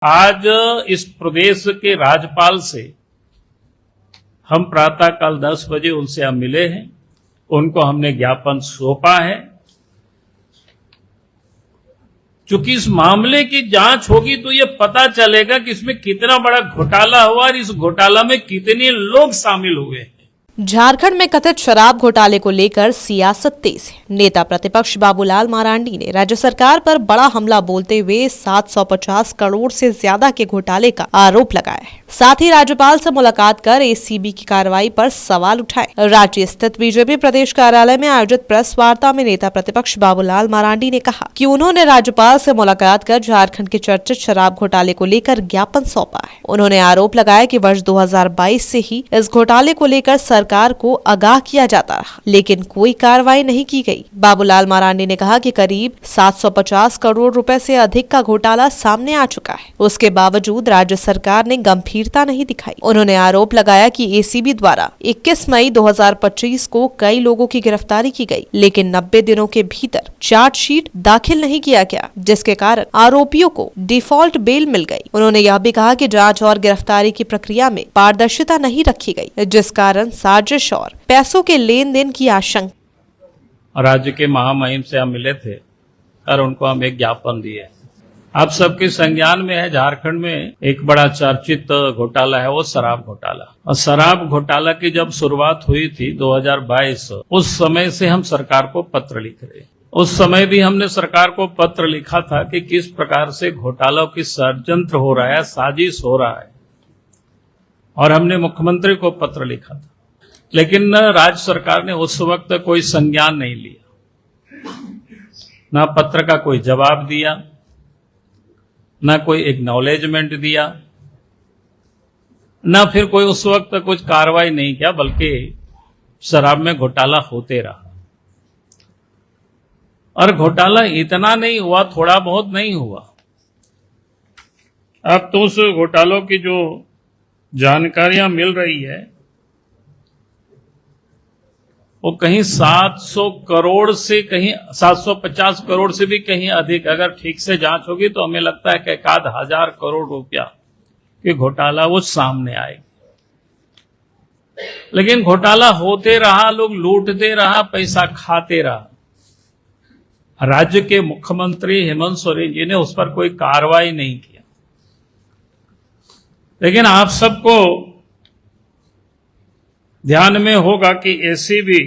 आज इस प्रदेश के राज्यपाल से हम प्रातःकाल 10 बजे उनसे हम मिले हैं। उनको हमने ज्ञापन सौंपा है। चूंकि इस मामले की जांच होगी तो ये पता चलेगा कि इसमें कितना बड़ा घोटाला हुआ और इस घोटाला में कितने लोग शामिल हुए हैं। झारखंड में कथित शराब घोटाले को लेकर सियासत तेज है। नेता प्रतिपक्ष बाबूलाल मरांडी ने राज्य सरकार पर बड़ा हमला बोलते हुए 750 करोड़ से ज्यादा के घोटाले का आरोप लगाया है। साथ ही राज्यपाल से मुलाकात कर एसीबी की कार्रवाई पर सवाल उठाए। रांची स्थित बीजेपी प्रदेश कार्यालय में आयोजित प्रेस वार्ता में नेता प्रतिपक्ष बाबूलाल मरांडी ने कहा कि उन्होंने राज्यपाल से मुलाकात कर झारखंड के चर्चित शराब घोटाले को लेकर ज्ञापन सौंपा है। उन्होंने आरोप लगाया कि वर्ष 2022 से ही इस घोटाले को लेकर सरकार को आगाह किया जाता रहा, लेकिन कोई कार्रवाई नहीं की गई। बाबूलाल मरांडी ने कहा कि करीब 750 करोड़ रुपए से अधिक का घोटाला सामने आ चुका है। उसके बावजूद राज्य सरकार ने गंभीरता नहीं दिखाई। उन्होंने आरोप लगाया कि एसीबी द्वारा 21 मई 2025 को कई लोगों की गिरफ्तारी की गई, लेकिन 90 दिनों के भीतर चार्जशीट दाखिल नहीं किया गया, जिसके कारण आरोपियों को डिफॉल्ट बेल मिल गई। उन्होंने यह भी कहा कि जांच और गिरफ्तारी की प्रक्रिया में पारदर्शिता नहीं रखी गई, जिस कारण साजिश और पैसों के लेन देन की आशंका। राज्य के महामहिम से हम मिले थे और उनको हम एक ज्ञापन दिए। आप सबके संज्ञान में है, झारखंड में एक बड़ा चर्चित घोटाला है, वो शराब घोटाला। और शराब घोटाला की जब शुरुआत हुई थी 2022, उस समय से हम सरकार को पत्र लिख रहे। उस समय भी हमने सरकार को पत्र लिखा था कि किस प्रकार से घोटालों की षड्यंत्र हो रहा है, साजिश हो रहा है, और हमने मुख्यमंत्री को पत्र लिखा था। लेकिन राज्य सरकार ने उस वक्त कोई संज्ञान नहीं लिया, ना पत्र का कोई जवाब दिया, ना कोई एक्नॉलेजमेंट दिया, ना फिर कोई उस वक्त कुछ कार्रवाई नहीं किया, बल्कि शराब में घोटाला होते रहा। और घोटाला इतना नहीं हुआ, थोड़ा बहुत नहीं हुआ। अब तो उस घोटालों की जो जानकारियां मिल रही है वो कहीं 700 करोड़ से कहीं 750 करोड़ से भी कहीं अधिक, अगर ठीक से जांच होगी तो हमें लगता है कि 1000 करोड़ रुपया के घोटाला वो सामने आएगी। लेकिन घोटाला होते रहा, लोग लूटते रहा, पैसा खाते रहा। राज्य के मुख्यमंत्री हेमंत सोरेन जी ने उस पर कोई कार्रवाई नहीं किया। लेकिन आप सबको ध्यान में होगा कि एसीबी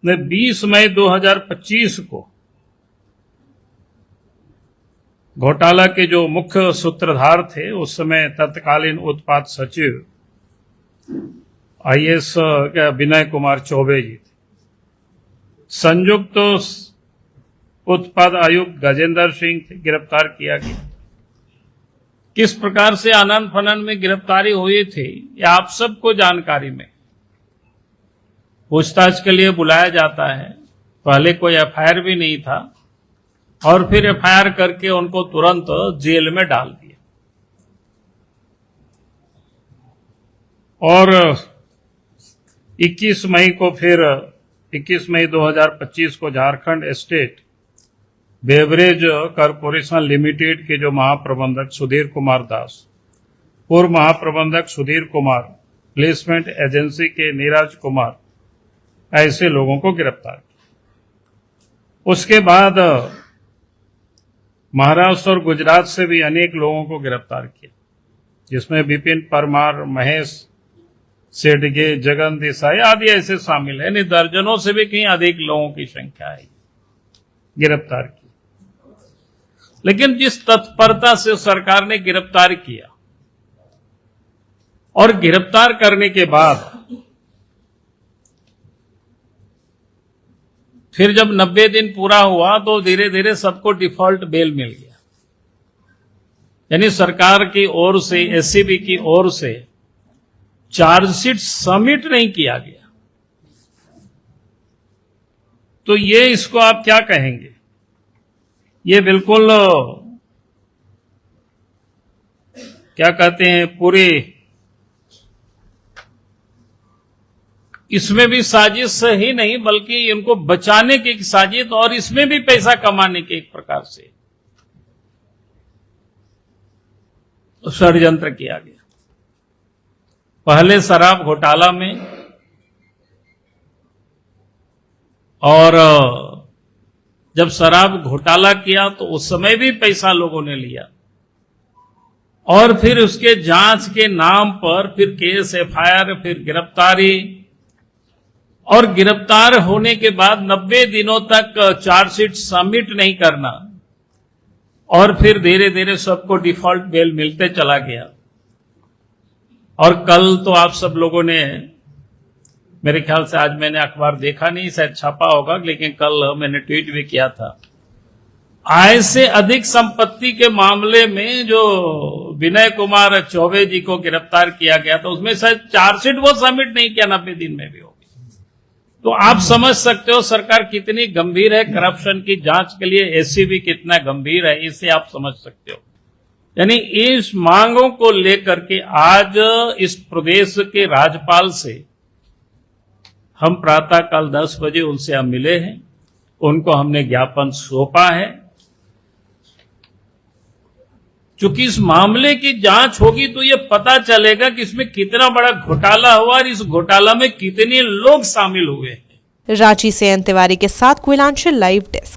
ने 20 मई 2025 को घोटाला के जो मुख्य सूत्रधार थे, उस समय तत्कालीन उत्पाद सचिव आईएएस विनय कुमार चौबे जी थे, संयुक्त उत्पाद आयुक्त गजेंद्र सिंह थे, गिरफ्तार किया गया। किस प्रकार से आनन फनन में गिरफ्तारी हुई थी, ये आप सबको जानकारी में। पूछताछ के लिए बुलाया जाता है, पहले कोई एफआईआर भी नहीं था, और फिर एफआईआर करके उनको तुरंत जेल में डाल दिया। और 21 मई 2025 को Jharkhand state beverage corporation limited के जो महाप्रबंधक सुधीर कुमार दास, पूर्व महाप्रबंधक सुधीर कुमार, प्लेसमेंट एजेंसी के नीरज कुमार, ऐसे लोगों को गिरफ्तार किया। उसके बाद महाराष्ट्र और गुजरात से भी अनेक लोगों को गिरफ्तार किया, जिसमें विपिन परमार, महेश सेडगे, जगन देसाई आदि ऐसे शामिल है। दर्जनों से भी कहीं अधिक लोगों की संख्या है गिरफ्तार की। लेकिन जिस तत्परता से सरकार ने गिरफ्तार किया, और गिरफ्तार करने के बाद फिर जब 90 दिन पूरा हुआ तो धीरे धीरे सबको डिफॉल्ट बेल मिल गया। यानी सरकार की ओर से, एसीबी की ओर से चार्जशीट सबमिट नहीं किया गया। तो ये, इसको आप क्या कहेंगे? ये बिल्कुल क्या कहते हैं, पूरी इसमें भी साजिश ही नहीं, बल्कि इनको बचाने की साजिश, और इसमें भी पैसा कमाने के एक प्रकार से षड्यंत्र किया गया। पहले शराब घोटाला में और जब शराब घोटाला किया तो उस समय भी पैसा लोगों ने लिया और फिर उसके जांच के नाम पर फिर केस, एफआईआर, फिर गिरफ्तारी और गिरफ्तार होने के बाद 90 दिनों तक चार्जशीट सबमिट नहीं करना और फिर धीरे धीरे सबको डिफॉल्ट बेल मिलते चला गया। और कल तो आप सब लोगों ने, मेरे ख्याल से आज मैंने अखबार देखा नहीं, शायद छापा होगा, लेकिन कल मैंने ट्वीट भी किया था, आय से अधिक संपत्ति के मामले में जो विनय कुमार चौबे जी को गिरफ्तार किया गया था उसमें शायद चार्जशीट वो सबमिट नहीं किया 90 दिन में भी होगी। तो आप समझ सकते हो सरकार कितनी गंभीर है, करप्शन की जांच के लिए एसीबी कितना गंभीर है, इससे आप समझ सकते हो। यानी इस मांगों को लेकर के आज इस प्रदेश के राज्यपाल से हम प्रातःकाल 10 बजे उनसे हम मिले हैं, उनको हमने ज्ञापन सौंपा है। चूंकि इस मामले की जांच होगी तो ये पता चलेगा कि इसमें कितना बड़ा घोटाला हुआ और इस घोटाला में कितने लोग शामिल हुए हैं। रांची से एन तिवारी के साथ कुलांचल लाइव डेस्क।